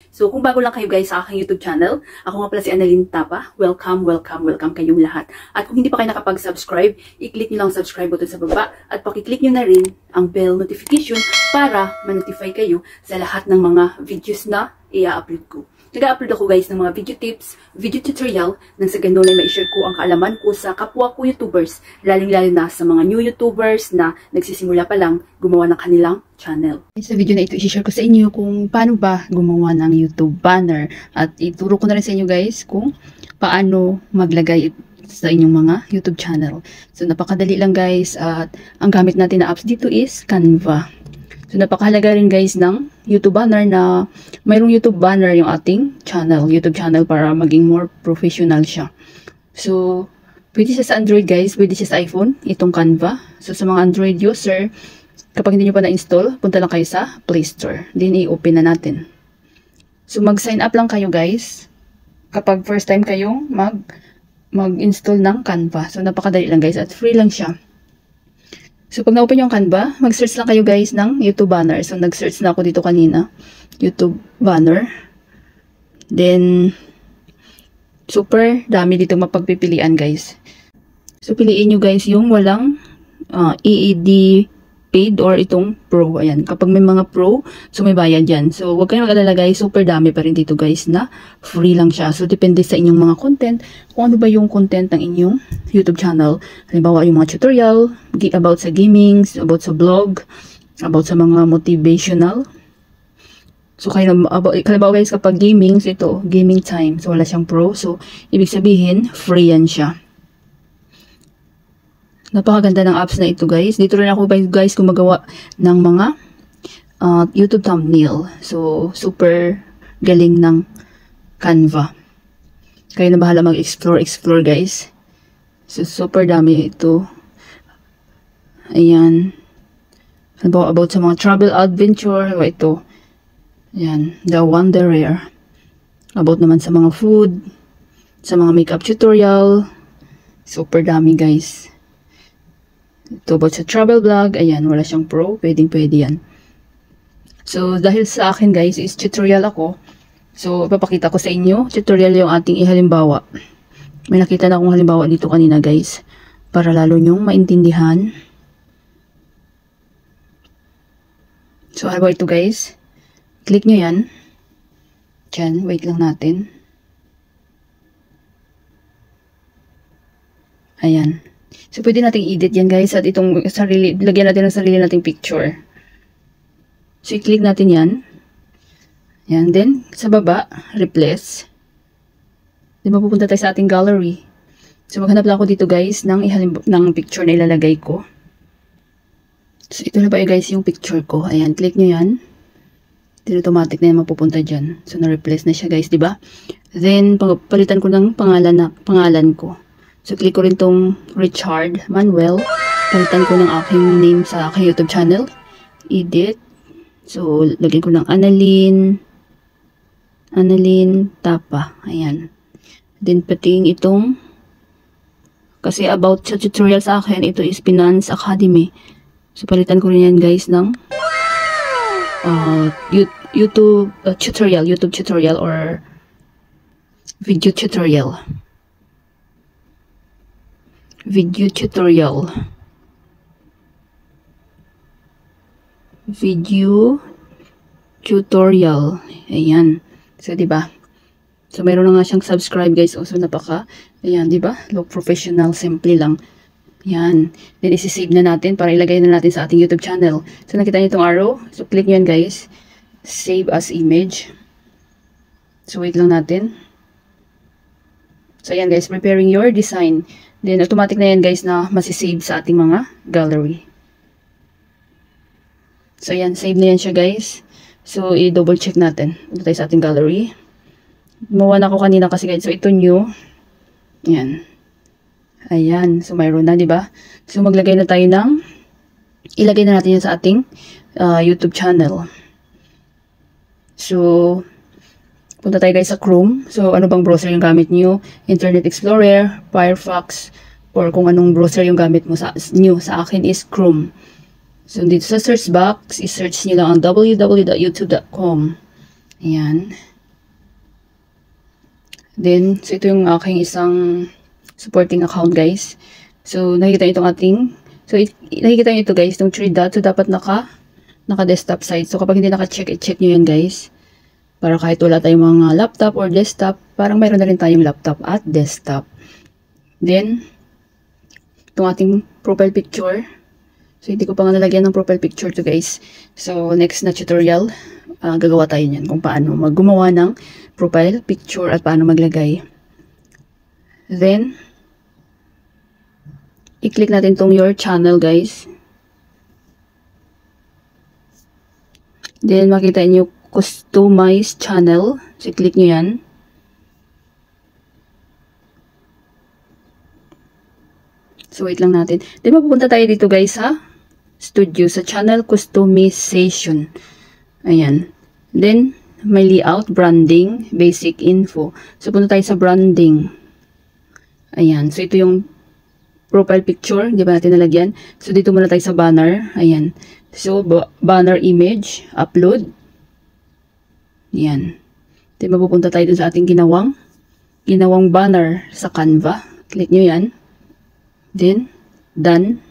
So kung bago lang kayo guys sa aking YouTube channel, ako nga pala si Annalyn Tapa. Welcome kayong lahat. At kung hindi pa kayo nakapag-subscribe, i-click nyo lang ang subscribe button sa baba at pakiclick nyo na rin ang bell notification para ma-notify kayo sa lahat ng mga videos na i-upload ko. Nag-upload ako guys ng mga video tips, video tutorial nang sa ganun ay ma-share ko ang kaalaman ko sa kapwa ko YouTubers, laling-lalo na sa mga new YouTubers na nagsisimula pa lang gumawa ng kanilang channel. Sa video na ito, i-share ko sa inyo kung paano ba gumawa ng YouTube banner at ituro ko na rin sa inyo guys kung paano maglagay sa inyong mga YouTube channel. So napakadali lang guys at ang gamit natin na apps dito is Canva. So, napakahalaga rin guys ng YouTube banner na mayroong YouTube banner yung ating YouTube channel para maging more professional siya. So, pwede siya sa Android guys, pwede siya sa iPhone, itong Canva. So, sa mga Android user, kapag hindi nyo pa na-install, punta lang kayo sa Play Store. Then, i-open na natin. So, mag-sign up lang kayo guys kapag first time kayong mag-install ng Canva. So, napakadali lang guys at free lang siya. So, pag na-open yung Canva, mag-search lang kayo guys ng YouTube banner. So, nag-search na ako dito kanina. YouTube banner. Then, super dami dito mapagpipilian guys. So, piliin nyo guys yung walang EED paid or itong pro. Ayan. Kapag may mga pro, so may bayad yan. So, huwag kayong mag-alala guys. Super dami pa rin dito guys na free lang siya. So, depende sa inyong mga content. Kung ano ba yung content ng inyong YouTube channel. Halimbawa, yung mga tutorial, about sa gaming, about sa blog, about sa mga motivational. So, halimbawa guys, kapag gaming, so ito, gaming time. So, wala siyang pro. So, ibig sabihin, free yan siya. Napakaganda ng apps na ito guys. Dito rin ako guys gumagawa ng mga YouTube thumbnail. So, super galing ng Canva. Kayo na bahala mag-explore guys. So, super dami ito. Ayan. About sa mga travel adventure. Ito. Ayan. The Wanderer. About naman sa mga food. Sa mga makeup tutorial. Super dami guys. Ito about sa travel vlog. Ayan, wala siyang pro. Pwede yan. So, dahil sa akin guys, is tutorial ako. So, ipapakita ko sa inyo. Tutorial yung ating ihalimbawa. May nakita na akong halimbawa dito kanina guys. Para lalo nyong maintindihan. So, halimbawa ito guys. Click nyo yan. Diyan, wait lang natin. Ayan. So, pwede nating edit yan guys at itong lagyan natin ng sarili nating picture. So, i-click natin yan. Yan. Then, sa baba, replace. Then, mapupunta tayo sa ating gallery. So, maghanap lang ako dito guys ng picture na ilalagay ko. So, ito na ba guys yung picture ko. Ayan, click nyo yan. Then, automatic na yan mapupunta dyan. So, na-replace na siya guys, diba? Then, palitan ko ng pangalan ko. So, click ko rin tong Richard Manuel. Palitan ko ng aking name sa aking YouTube channel. Edit. So, lagyan ko ng Annalyn Tapa. Ayan. Then, pating itong kasi about sa tutorial sa akin, ito is Finance Academy. So, palitan ko rin yan guys ng YouTube tutorial or video tutorial. Video tutorial. Ayan. So, diba? So, mayroon na nga siyang subscribe guys. Also, ayan, diba? Look professional. Simple lang. Ayan. Then, isi-save na natin para ilagay na natin sa ating YouTube channel. So, nakita niyo itong arrow. So, click nyo yan guys. Save as image. So, wait lang natin. So, ayan guys. Preparing your design. Then, automatic na yan guys na masisave sa ating mga gallery. So, ayan. Save na yan siya guys. So, i-double check natin. Ito tayo sa ating gallery. Gumawa na ako kanina kasi guys. So, ito new. Ayan. Ayan. So, mayroon na, diba? So, ilagay na natin yan sa ating YouTube channel. So, punta tayo guys sa Chrome. So, ano bang browser yung gamit nyo? Internet Explorer, Firefox, or kung anong browser yung gamit mo sa akin is Chrome. So, dito sa search box, i-search nyo lang ang www.youtube.com. Ayan. Then, so ito yung aking isang supporting account, guys. So, nakikita nyo itong ating, so, nakikita nyo ito, guys, itong 3 dots. So, dapat naka-desktop side. So, kapag hindi naka-check, i-check nyo yan, guys. Para kahit wala tayong mga laptop or desktop, parang mayroon na rin tayong laptop at desktop. Then, itong ating profile picture. So, hindi ko pa nga nalagyan ng profile picture to, guys. So, next na tutorial, gagawa tayo niyan kung paano gumawa ng profile picture at paano maglagay. Then, i-click natin tong your channel, guys. Then, makita nyo customize channel. So, i-click nyo yan. So, wait lang natin. Then, mapupunta tayo dito, guys, sa studio, sa channel customization. Ayan. Then, may layout, branding, basic info. So, punta tayo sa branding. Ayan. So, ito yung profile picture. Hindi ba natin nalagyan? So, dito muna tayo sa banner. Ayan. So, banner image, upload. Ayan. Then, mapupunta tayo dun sa ating ginawang banner sa Canva. Click nyo yan. Then, done.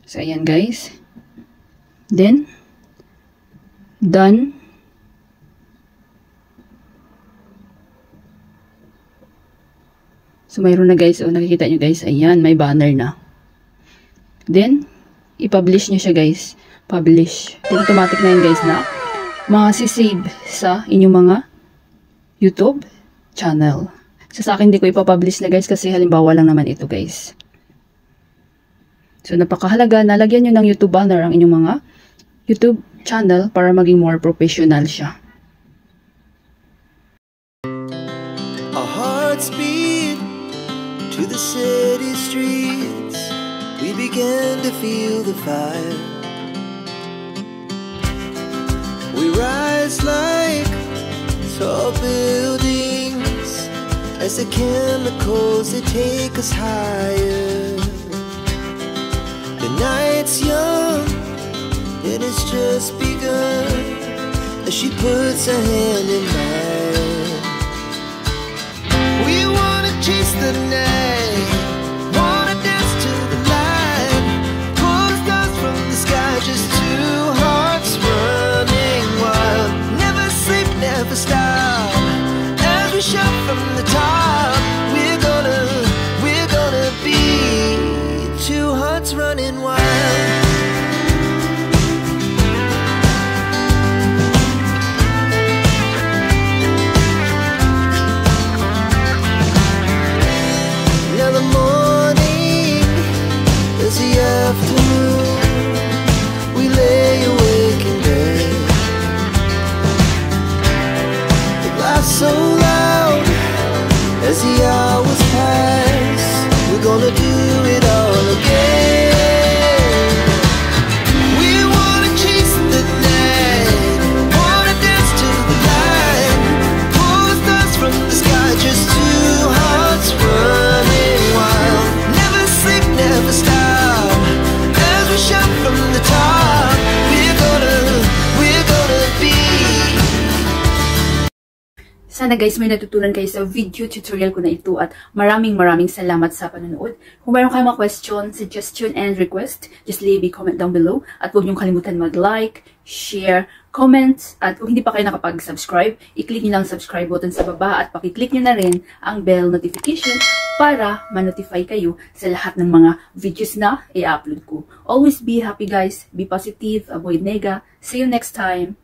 So, ayan, guys. Then, done. So, mayroon na, guys. O, nakikita nyo, guys. Ayan, may banner na. Then, i-publish nyo siya, guys. Publish. Then, automatic na yan, guys, na masisave sa inyong mga YouTube channel. So, sa akin, hindi ko ipapublish na, guys, kasi halimbawa lang naman ito, guys. So, napakahalaga na lagyan nyo ng YouTube banner ang inyong mga YouTube channel para maging more professional siya. Our hearts beat to the city streets. We began to feel the fire. We rise like tall buildings as the chemicals that take us higher. The night's young, and it's just begun as she puts her hand in mine. We wanna chase the night, wanna dance to the light, pull the stars from the sky, just two hearts running wild. Never sleep, never stop, as we shout from the top. We're gonna be two hearts running wild. Now the morning is the afternoon. We lay awake in bed. The laughs so loud as the hours pass. We're gonna do it all again. We wanna chase the night, wanna dance to the light, pull the stars from the sky, just two hearts running wild. Never sleep, never stop, as we shout from the top. We're gonna be. Sana, guys, may natutunan kayo sa video tutorial ko na ito at maraming salamat sa panonood. Kung mayroon kayong mga question, suggestion, and request, just leave a comment down below. At huwag niyong kalimutan mag-like, share, comment, at kung hindi pa kayo nakapag-subscribe, i-click niyo lang ang subscribe button sa baba at pakiclick niyo na rin ang bell notification para ma-notify kayo sa lahat ng mga videos na i-upload ko. Always be happy, guys. Be positive, avoid nega. See you next time.